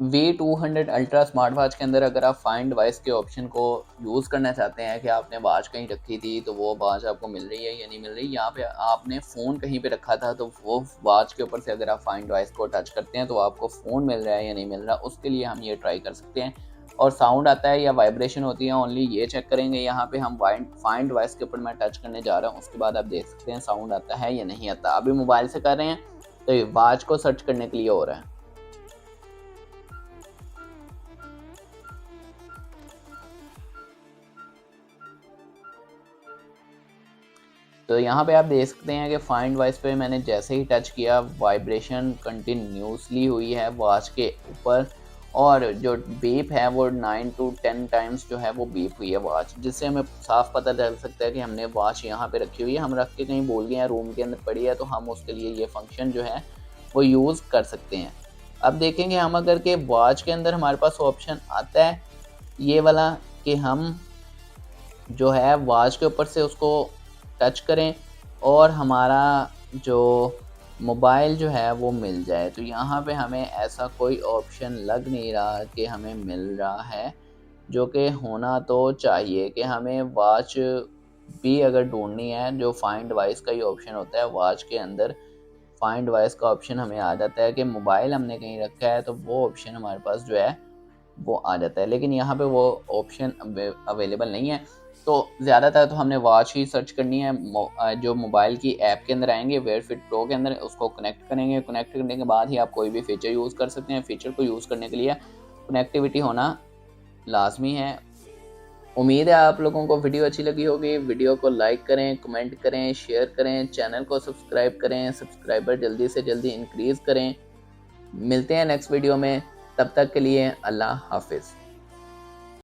V200 ultra smart watch के अंदर अगर आप फाइंड वॉइस के ऑप्शन को यूज़ करना चाहते हैं कि आपने वॉच कहीं रखी थी तो वो वॉच आपको मिल रही है या नहीं मिल रही, यहाँ पे आपने फ़ोन कहीं पे रखा था तो वो वॉच के ऊपर से अगर आप फाइंड वॉइस को टच करते हैं तो आपको फ़ोन मिल रहा है या नहीं मिल रहा, उसके लिए हम ये ट्राई कर सकते हैं। और साउंड आता है या वाइब्रेशन होती है, ओनली ये चेक करेंगे। यहाँ पे हम फाइंड वॉइस के ऊपर मैं टच करने जा रहा हूँ, उसके बाद आप देख सकते हैं साउंड आता है या नहीं आता। अभी मोबाइल से कर रहे हैं तो ये वॉच को सर्च करने के लिए हो रहा है। तो यहाँ पे आप देख सकते हैं कि फाइंड वॉइस पे मैंने जैसे ही टच किया वाइब्रेशन कंटिन्यूसली हुई है वॉच के ऊपर, और जो बीप है वो 9 to 10 टाइम्स जो है वो बीप हुई है वॉच, जिससे हमें साफ पता चल सकता है कि हमने वॉच यहाँ पे रखी हुई है, हम रख के कहीं भूल गए हैं, रूम के अंदर पड़ी है, तो हम उसके लिए ये फंक्शन जो है वो यूज़ कर सकते हैं। अब देखेंगे हम अगर के वॉच के अंदर हमारे पास ऑप्शन आता है ये वाला कि हम जो है वॉच के ऊपर से उसको टच करें और हमारा जो मोबाइल जो है वो मिल जाए, तो यहाँ पे हमें ऐसा कोई ऑप्शन लग नहीं रहा कि हमें मिल रहा है, जो कि होना तो चाहिए कि हमें वॉच भी अगर ढूंढनी है, जो फाइंड वॉइस का ही ऑप्शन होता है वॉच के अंदर, फाइंड वॉइस का ऑप्शन हमें आ जाता है कि मोबाइल हमने कहीं रखा है तो वो ऑप्शन हमारे पास जो है वो आ जाता है, लेकिन यहाँ पे वो ऑप्शन अवेलेबल नहीं है। तो ज़्यादातर तो हमने वॉच ही सर्च करनी है। जो मोबाइल की ऐप के अंदर आएंगे वेयर फिट प्रो के अंदर, उसको कनेक्ट करेंगे, कनेक्ट करने के बाद ही आप कोई भी फीचर यूज़ कर सकते हैं। फीचर को यूज़ करने के लिए कनेक्टिविटी होना लाजमी है। उम्मीद है आप लोगों को वीडियो अच्छी लगी होगी। वीडियो को लाइक करें, कमेंट करें, शेयर करें, चैनल को सब्सक्राइब करें, सब्सक्राइबर जल्दी से जल्दी इंक्रीज़ करें। मिलते हैं नेक्स्ट वीडियो में, तब तक के लिए अल्लाह हाफिज़।